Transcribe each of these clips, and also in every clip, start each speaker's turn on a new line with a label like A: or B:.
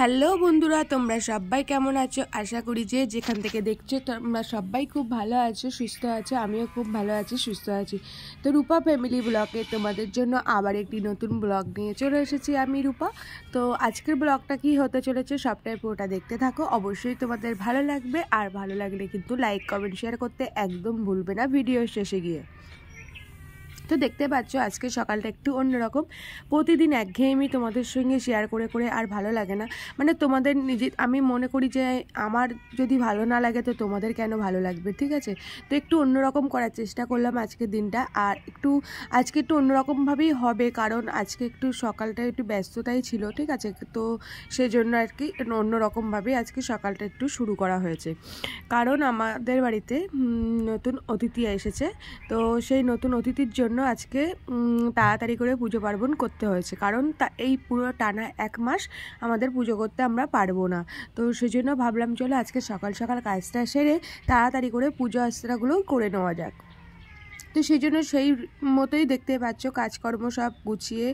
A: Hello বন্ধুরা, তোমরা সবাই কেমন আছো? আশা করি যে যেখান থেকে দেখছো তোমরা সবাই খুব ভালো আছো, সুস্থ আছো। আমিও খুব ভালো আছি, সুস্থ আছি। তো রূপা ফ্যামিলি ব্লগে তোমাদের জন্য আবার একটি নতুন ব্লগ নিয়ে চলে এসেছি আমি, রূপা। তো আজকের ব্লগটা কি হতে চলেছে সবটাই পুরোটা দেখতে থাকো, অবশ্যই তোমাদের ভালো লাগবে। আর ভালো লাগলে কিন্তু লাইক কমেন্ট শেয়ার করতে একদম ভুলবে না ভিডিওর শেষে গিয়ে। তো দেখতে পাচ্ছ আজকে সকালটা একটু অন্যরকম। প্রতিদিন একঘেয়েমি তোমাদের সঙ্গে শেয়ার করে করে আর ভালো লাগে না। মানে তোমাদের আমি মনে করি যে আমার যদি ভালো না লাগে তো তোমাদের কেন ভালো লাগবে, ঠিক আছে? তো একটু অন্যরকম করার চেষ্টা করলাম আজকের দিনটা। আর আজকে একটু অন্যরকমভাবেই হবে, কারণ আজকে একটু সকালটা একটু ব্যস্ততাই ছিল, ঠিক আছে? তো সেজন্য আর কি অন্যরকমভাবে আজকে সকালটা একটু শুরু করা হয়েছে। কারণ আমাদের বাড়িতে নতুন অতিথি এসেছে। তো সেই নতুন অতিথির জন্য আজকে তাড়াতাড়ি করে পুজো পার্বণ করতে হয়েছে, কারণ এই পুরো টানা 1 মাস আমাদের পুজো করতে আমরা পারবো না। তো সেজন্য ভাবলাম চলো আজকে সকাল সকাল কাজটা সেরে তাড়াতাড়ি করে পুজো আস্ত্রাগুলো করে নেওয়া যাক। তো সেই জন্য সেই মতোই দেখতে পাচ্ছ কাজকর্ম সব গুছিয়ে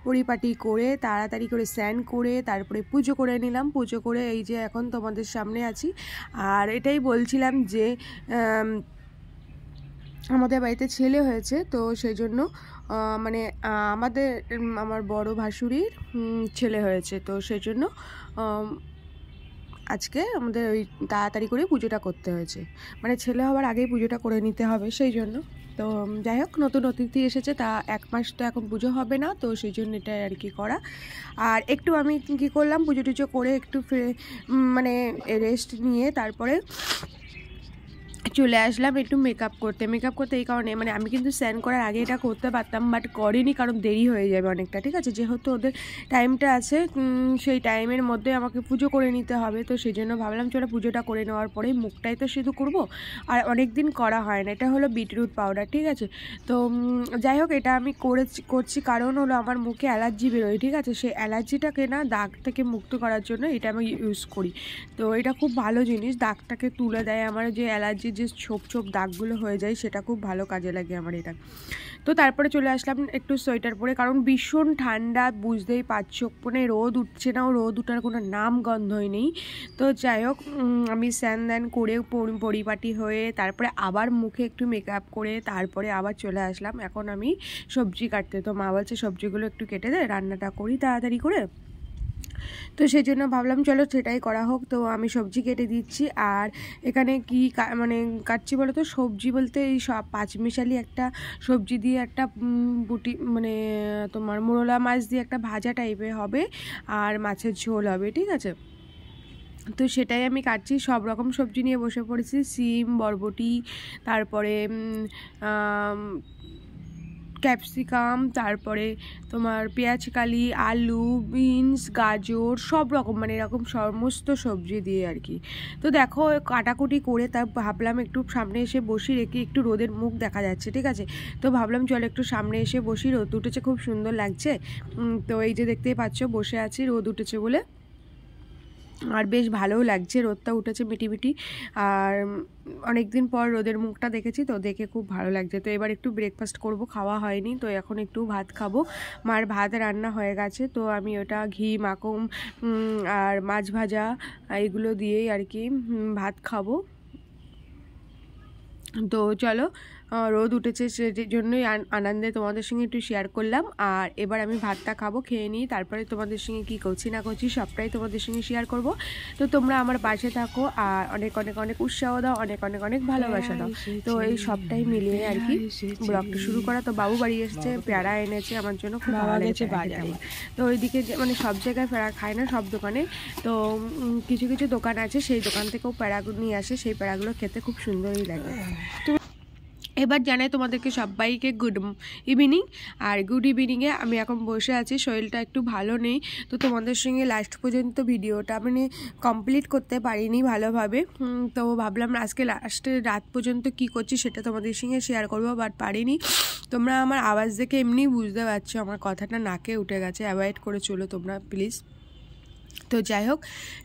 A: পরিপাটি করে তাড়াতাড়ি করে স্নান করে তারপরে পুজো করে নিলাম। পুজো করে এই যে এখন তোমাদের সামনে আছি। আর এটাই বলছিলাম যে আমাদের বাড়িতে ছেলে হয়েছে, তো সেই জন্য মানে আমার বড় ভাসুরির ছেলে হয়েছে। তো সেই জন্য আজকে আমাদের ওই তাড়াতাড়ি করে পুজোটা করতে হয়েছে, মানে ছেলে হওয়ার আগেই পুজোটা করে নিতে হবে সেই জন্য। তো যাই হোক, নতুন অতিথি এসেছে, তা 1 মাস তো এখন পুজো হবে না, তো সেই জন্য এটাই আর কি করা। আর একটু আমি কী করলাম, পুজো টুজো করে একটু মানে রেস্ট নিয়ে তারপরে চলে আসলাম একটু মেকআপ করতে। এই কারণে মানে আমি কিন্তু স্নান করার আগে এটা করতে পারতাম, বাট করিনি, কারণ দেরি হয়ে যাবে অনেকটা, ঠিক আছে? যেহেতু ওদের টাইমটা আছে, সেই টাইমের মধ্যে আমাকে পুজো করে নিতে হবে। তো সেই জন্য ভাবলাম চলো পুজোটা করে নেওয়ার পরেই মুখটাই তো শুধু করব। আর অনেক দিন করা হয় না। এটা হলো বিটরুট পাউডার, ঠিক আছে? তো যাই হোক, এটা আমি করছি কারণ হলো আমার মুখে অ্যালার্জি বেরোয়, ঠিক আছে? সেই অ্যালার্জিটাকে না দাগ থেকে মুক্ত করার জন্য এটা আমি ইউজ করি। তো এটা খুব ভালো জিনিস, দাগটাকে তুলে দেয়। আমার যে অ্যালার্জির যে ছোপ দাগগুলো হয়ে যায় সেটা খুব ভালো কাজে লাগে আমার এটা। তো তারপরে চলে আসলাম একটু সোয়েটার পরে, কারণ ভীষণ ঠান্ডা, বুঝতেই পারছো। মানে রোদ উঠছে না, রোদ উঠার কোনো নাম গন্ধই নেই। তো যাই হোক, আমি স্নান করে পরিপাটি হয়ে তারপরে আবার মুখে একটু মেকআপ করে তারপরে আবার চলে আসলাম এখন আমি সবজি কাটতে। তো মা বলছে সবজিগুলো একটু কেটে দে, রান্নাটা করি তাড়াতাড়ি করে। তো সেই জন্য ভাবলাম চলো সেটাই করা হোক। তো আমি সবজি কেটে দিচ্ছি। আর এখানে কি মানে কাটছি বলো তো, সবজি বলতে এই সব পাঁচমিশালি একটা সবজি দিয়ে একটা বুটি, মানে তোমার মোরলা মাছ দিয়ে একটা ভাজা টাইপের হবে, আর মাছের ঝোল হবে, ঠিক আছে? তো সেটাই আমি কাটছি। সব রকম সবজি নিয়ে বসে পড়েছি, সিম, বরবটি, তারপরে ক্যাপসিকাম, তারপরে তোমার পেঁয়াজকালি, আলু, বিনস, গাজর, সব রকম, মানে এরকম সমস্ত সবজি দিয়ে আর কি। তো দেখো কাটাকুটি করে তা ভাবলাম একটু সামনে এসে বসি, রেখে একটু রোদের মুখ দেখা যাচ্ছে, ঠিক আছে? তো ভাবলাম চলো একটু সামনে এসে বসি, রোদ উঠেছে, খুব সুন্দর লাগছে। তো এই যে দেখতেই পাচ্ছ বসে আছি রোদ উঠেছে বলে, আর বেশ ভালোও লাগছে, রোদটা উঠেছে মিটিমিটি। আর অনেক দিন পর রোদের মুখটা দেখেছি, তো দেখে খুব ভালো লাগছে। তো এবার একটু ব্রেকফাস্ট করব, খাওয়া হয়নি, তো এখন একটু ভাত খাবো। মার ভাত রান্না হয়ে গেছে, তো আমি ওটা ঘি মাখন আর মাছ ভাজা এগুলো দিয়েই আর কি ভাত খাবো। তো চলো রোদ উঠেছে, সেই জন্যই আনন্দে তোমাদের সঙ্গে একটু শেয়ার করলাম। আর এবার আমি ভাতটা খাবো, খেয়ে নিই, তারপরে তোমাদের সঙ্গে কী করছি না করছি সবটাই তোমাদের সঙ্গে শেয়ার করব। তো তোমরা আমার পাশে থাকো আর অনেক অনেক অনেক উৎসাহ দাও, অনেক অনেক অনেক ভালোবাসা দাও। তো এই সবটাই মিলিয়ে আর কি ব্লগটা শুরু করা। তো বাবু বাড়ি এসছে, পেয়ারা এনেছে আমার জন্য, খুব ভালো লেগেছে বাজারে। তো ওইদিকে মানে সব জায়গায় পেয়ারা খায় না, সব দোকানে। তো কিছু কিছু দোকান আছে, সেই দোকান থেকেও পেয়ারাগুলো নিয়ে আসে, সেই পেয়ারাগুলো খেতে খুব সুন্দরই লাগে। তো এবার জানাই তোমাদেরকে সবাইকে গুড ইভিনিং। আর গুড ইভিনিংয়ে আমি এখন বসে আছি, শরীরটা একটু ভালো নেই। তো তোমাদের সঙ্গে লাস্ট পর্যন্ত ভিডিওটা মানে কমপ্লিট করতে পারিনি ভালোভাবে। তো ভাবলাম আজকে লাস্টে রাত পর্যন্ত কি করছি সেটা তোমাদের সঙ্গে শেয়ার করবো, বাট পারিনি। তোমরা আমার আওয়াজ দেখে এমনি বুঝতে পারছো আমার কথাটা নাকে উঠে গেছে, অ্যাভয়েড করে চলো তোমরা প্লিজ। তো যাই হোক,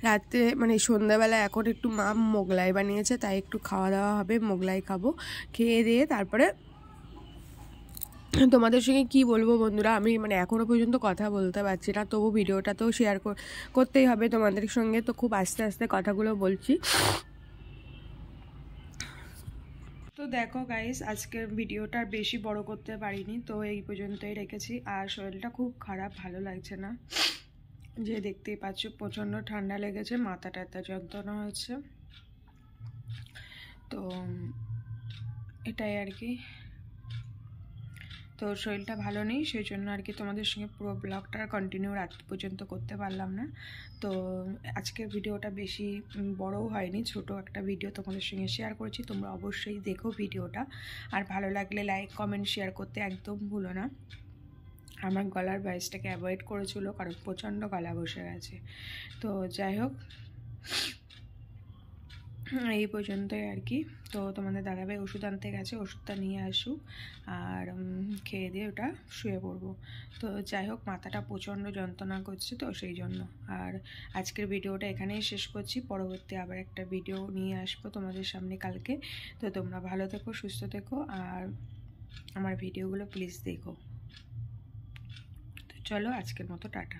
A: রাত্রে মানে সন্ধ্যাবেলা এখন একটু মা মোগলাই বানিয়েছে, তাই একটু খাওয়া দাওয়া হবে, মোগলাই খাবো। খেয়ে দিয়ে তারপরে তোমাদের সঙ্গে কি বলবো বন্ধুরা, আমি মানে এখনও পর্যন্ত কথা বলতে পারছি না, তবু ভিডিওটা তো শেয়ার করতেই হবে তোমাদের সঙ্গে। তো খুব আস্তে আস্তে কথাগুলো বলছি। তো দেখো গাইস, আজকের ভিডিওটা বেশি বড় করতে পারিনি, তো এই পর্যন্তই রেখেছি। আর শরীরটা খুব খারাপ, ভালো লাগছে না, যে দেখতেই পাচ্ছ প্রচণ্ড ঠান্ডা লেগেছে, মাথা টাথা যন্ত্রণা হচ্ছে। তো এটাই আর কি। তো শরীরটা ভালো নেই, সেই জন্য আর কি তোমাদের সঙ্গে পুরো ব্লগটা কন্টিনিউ রাত পর্যন্ত করতে পারলাম না। তো আজকের ভিডিওটা বেশি বড়ও হয়নি, ছোট একটা ভিডিও তোমাদের সঙ্গে শেয়ার করেছি। তোমরা অবশ্যই দেখো ভিডিওটা, আর ভালো লাগলে লাইক কমেন্ট শেয়ার করতে একদম ভুলো না। আমার গলার ভয়েসটাকে অ্যাভয়েড করেছিল, কারণ প্রচণ্ড গলা বসে গেছে। তো যাই হোক, এই পর্যন্তই আর কি। তো তোমাদের দাদাভাই ওষুধ আনতে গেছে, ওষুধটা নিয়ে আসুক, আর খেয়ে দিয়ে ওটা শুয়ে পড়বো। তো যাই হোক, মাথাটা প্রচণ্ড যন্ত্রণা করছে, তো সেই জন্য। আর আজকের ভিডিওটা এখানেই শেষ করছি, পরবর্তী আবার একটা ভিডিও নিয়ে আসবো তোমাদের সামনে কালকে। তো তোমরা ভালো থেকো, সুস্থ থেকো, আর আমার ভিডিওগুলো প্লিজ দেখো। তো চলো, আজকের মতো টাটা।